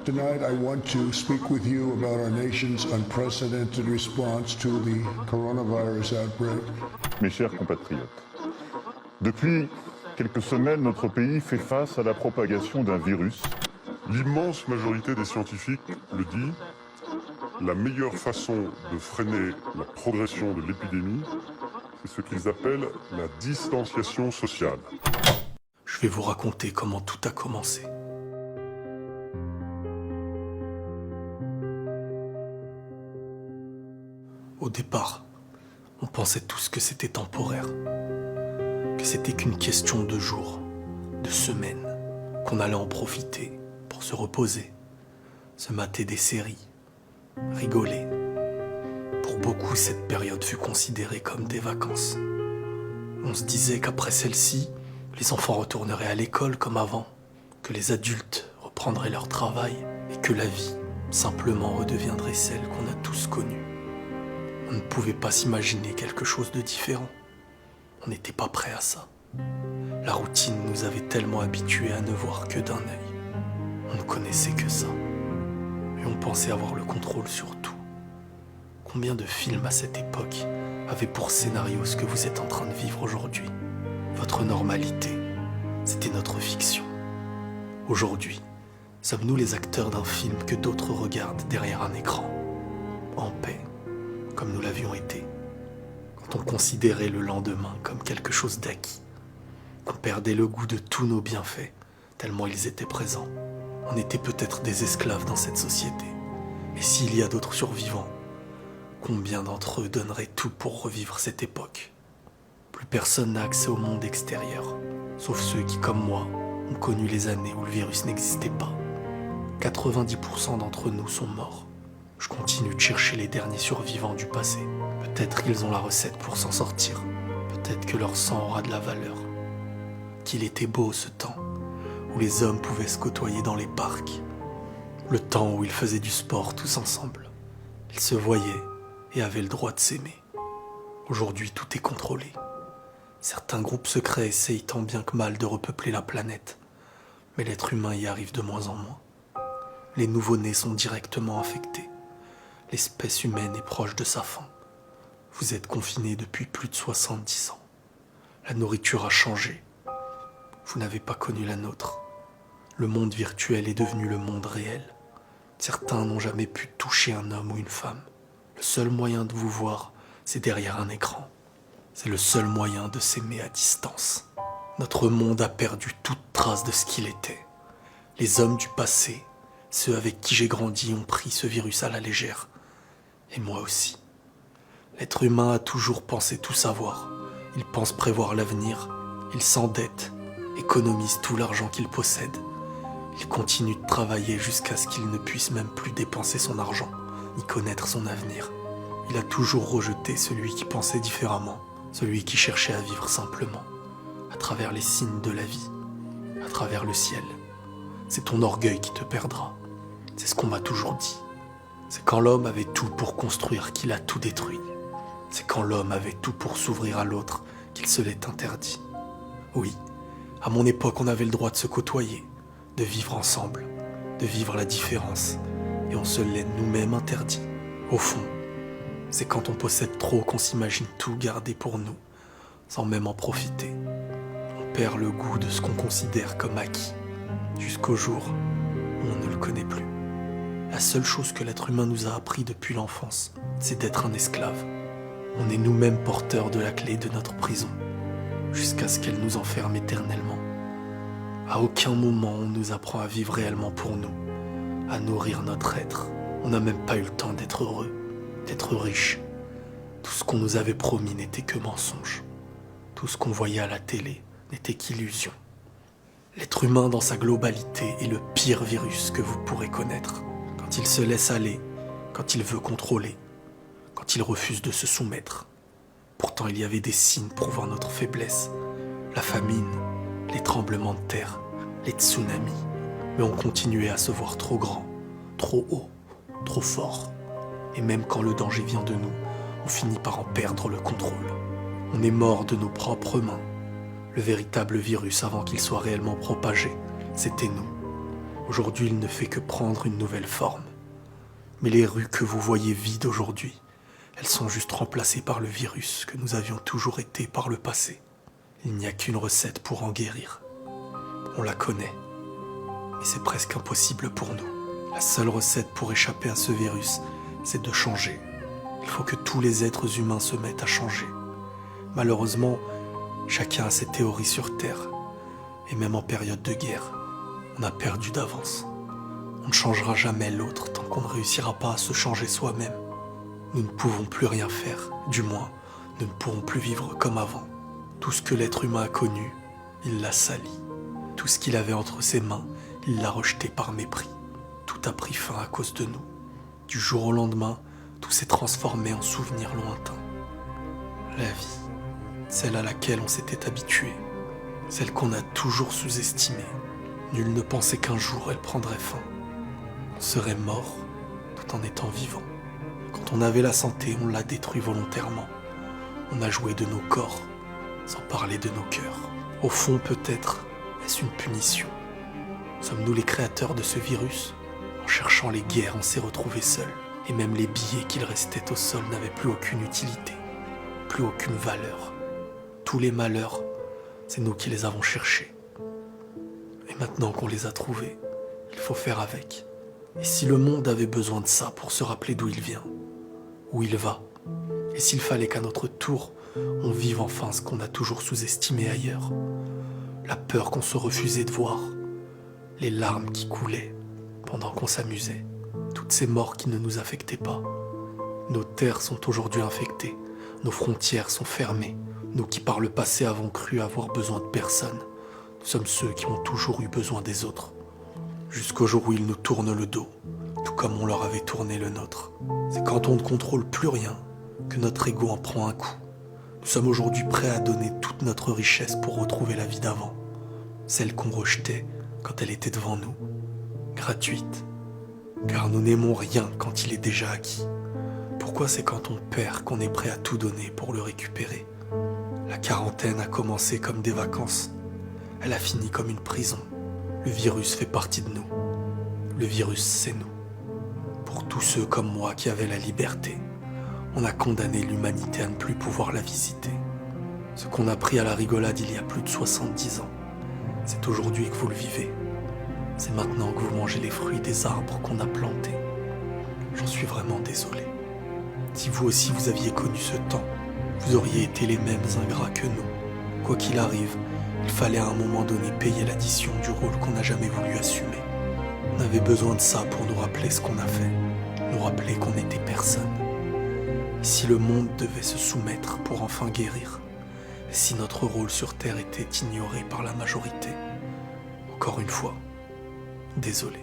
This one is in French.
Tonight, I want to speak with you about our nation's unprecedented response to the coronavirus outbreak. Mes chers compatriotes, depuis quelques semaines, notre pays fait face à la propagation d'un virus. L'immense majorité des scientifiques le dit, la meilleure façon de freiner la progression de l'épidémie, c'est ce qu'ils appellent la distanciation sociale. Je vais vous raconter comment tout a commencé. Au départ, on pensait tous que c'était temporaire, que c'était qu'une question de jours, de semaines, qu'on allait en profiter pour se reposer, se mater des séries, rigoler. Pour beaucoup, cette période fut considérée comme des vacances. On se disait qu'après celle-ci, les enfants retourneraient à l'école comme avant, que les adultes reprendraient leur travail et que la vie, simplement, redeviendrait celle qu'on a tous connue. On ne pouvait pas s'imaginer quelque chose de différent. On n'était pas prêt à ça. La routine nous avait tellement habitués à ne voir que d'un œil. On ne connaissait que ça. Et on pensait avoir le contrôle sur tout. Combien de films à cette époque avaient pour scénario ce que vous êtes en train de vivre aujourd'hui? Votre normalité, c'était notre fiction. Aujourd'hui, sommes-nous les acteurs d'un film que d'autres regardent derrière un écran, en paix, comme nous l'avions été, quand on considérait le lendemain comme quelque chose d'acquis, qu'on perdait le goût de tous nos bienfaits, tellement ils étaient présents. On était peut-être des esclaves dans cette société. Et s'il y a d'autres survivants, combien d'entre eux donneraient tout pour revivre cette époque? Plus personne n'a accès au monde extérieur, sauf ceux qui, comme moi, ont connu les années où le virus n'existait pas. 90% d'entre nous sont morts. Je continue de chercher les derniers survivants du passé. Peut-être qu'ils ont la recette pour s'en sortir. Peut-être que leur sang aura de la valeur. Qu'il était beau ce temps, où les hommes pouvaient se côtoyer dans les parcs. Le temps où ils faisaient du sport tous ensemble. Ils se voyaient et avaient le droit de s'aimer. Aujourd'hui, tout est contrôlé. Certains groupes secrets essayent tant bien que mal de repeupler la planète, mais l'être humain y arrive de moins en moins. Les nouveau-nés sont directement infectés. L'espèce humaine est proche de sa fin. Vous êtes confinés depuis plus de 70 ans. La nourriture a changé. Vous n'avez pas connu la nôtre. Le monde virtuel est devenu le monde réel. Certains n'ont jamais pu toucher un homme ou une femme. Le seul moyen de vous voir, c'est derrière un écran. C'est le seul moyen de s'aimer à distance. Notre monde a perdu toute trace de ce qu'il était. Les hommes du passé, ceux avec qui j'ai grandi, ont pris ce virus à la légère. Et moi aussi. L'être humain a toujours pensé tout savoir. Il pense prévoir l'avenir. Il s'endette, économise tout l'argent qu'il possède. Il continue de travailler jusqu'à ce qu'il ne puisse même plus dépenser son argent, ni connaître son avenir. Il a toujours rejeté celui qui pensait différemment. Celui qui cherchait à vivre simplement, à travers les signes de la vie, à travers le ciel. C'est ton orgueil qui te perdra. C'est ce qu'on m'a toujours dit. C'est quand l'homme avait tout pour construire qu'il a tout détruit. C'est quand l'homme avait tout pour s'ouvrir à l'autre qu'il se l'est interdit. Oui, à mon époque, on avait le droit de se côtoyer, de vivre ensemble, de vivre la différence, et on se l'est nous-mêmes interdit. Au fond, c'est quand on possède trop qu'on s'imagine tout garder pour nous, sans même en profiter. On perd le goût de ce qu'on considère comme acquis, jusqu'au jour où on ne le connaît plus. La seule chose que l'être humain nous a appris depuis l'enfance, c'est d'être un esclave. On est nous-mêmes porteurs de la clé de notre prison, jusqu'à ce qu'elle nous enferme éternellement. À aucun moment on nous apprend à vivre réellement pour nous, à nourrir notre être. On n'a même pas eu le temps d'être heureux, d'être riche. Tout ce qu'on nous avait promis n'était que mensonge. Tout ce qu'on voyait à la télé n'était qu'illusion. L'être humain dans sa globalité est le pire virus que vous pourrez connaître. Quand il se laisse aller, quand il veut contrôler, quand il refuse de se soumettre. Pourtant il y avait des signes prouvant notre faiblesse. La famine, les tremblements de terre, les tsunamis. Mais on continuait à se voir trop grand, trop haut, trop fort. Et même quand le danger vient de nous, on finit par en perdre le contrôle. On est mort de nos propres mains. Le véritable virus, avant qu'il soit réellement propagé, c'était nous. Aujourd'hui, il ne fait que prendre une nouvelle forme. Mais les rues que vous voyez vides aujourd'hui, elles sont juste remplacées par le virus que nous avions toujours été par le passé. Il n'y a qu'une recette pour en guérir. On la connaît, mais c'est presque impossible pour nous. La seule recette pour échapper à ce virus, c'est de changer. Il faut que tous les êtres humains se mettent à changer. Malheureusement, chacun a ses théories sur Terre. Et même en période de guerre, on a perdu d'avance. On ne changera jamais l'autre tant qu'on ne réussira pas à se changer soi-même. Nous ne pouvons plus rien faire, du moins, nous ne pourrons plus vivre comme avant. Tout ce que l'être humain a connu, il l'a sali. Tout ce qu'il avait entre ses mains, il l'a rejeté par mépris. Tout a pris fin à cause de nous. Du jour au lendemain, tout s'est transformé en souvenirs lointains. La vie, celle à laquelle on s'était habitué, celle qu'on a toujours sous-estimée. Nul ne pensait qu'un jour elle prendrait fin. On serait mort tout en étant vivant. Quand on avait la santé, on l'a détruit volontairement. On a joué de nos corps, sans parler de nos cœurs. Au fond, peut-être, est-ce une punition? Sommes-nous les créateurs de ce virus? En cherchant les guerres, on s'est retrouvés seuls. Et même les billets qu'il restait au sol n'avaient plus aucune utilité, plus aucune valeur. Tous les malheurs, c'est nous qui les avons cherchés. Et maintenant qu'on les a trouvés, il faut faire avec. Et si le monde avait besoin de ça pour se rappeler d'où il vient, où il va, et s'il fallait qu'à notre tour, on vive enfin ce qu'on a toujours sous-estimé ailleurs, la peur qu'on se refusait de voir, les larmes qui coulaient pendant qu'on s'amusait, toutes ces morts qui ne nous affectaient pas. Nos terres sont aujourd'hui infectées, nos frontières sont fermées, nous qui par le passé avons cru avoir besoin de personne, nous sommes ceux qui ont toujours eu besoin des autres. Jusqu'au jour où ils nous tournent le dos, tout comme on leur avait tourné le nôtre. C'est quand on ne contrôle plus rien que notre ego en prend un coup. Nous sommes aujourd'hui prêts à donner toute notre richesse pour retrouver la vie d'avant, celle qu'on rejetait quand elle était devant nous, gratuite. Car nous n'aimons rien quand il est déjà acquis. Pourquoi c'est quand on perd qu'on est prêt à tout donner pour le récupérer? La quarantaine a commencé comme des vacances. Elle a fini comme une prison. Le virus fait partie de nous. Le virus, c'est nous. Pour tous ceux comme moi qui avaient la liberté, on a condamné l'humanité à ne plus pouvoir la visiter. Ce qu'on a pris à la rigolade il y a plus de 70 ans, c'est aujourd'hui que vous le vivez. C'est maintenant que vous mangez les fruits des arbres qu'on a plantés. J'en suis vraiment désolé. Si vous aussi vous aviez connu ce temps, vous auriez été les mêmes ingrats que nous. Quoi qu'il arrive, il fallait à un moment donné payer l'addition du rôle qu'on n'a jamais voulu assumer. On avait besoin de ça pour nous rappeler ce qu'on a fait, nous rappeler qu'on n'était personne. Et si le monde devait se soumettre pour enfin guérir, et si notre rôle sur Terre était ignoré par la majorité, encore une fois, désolé.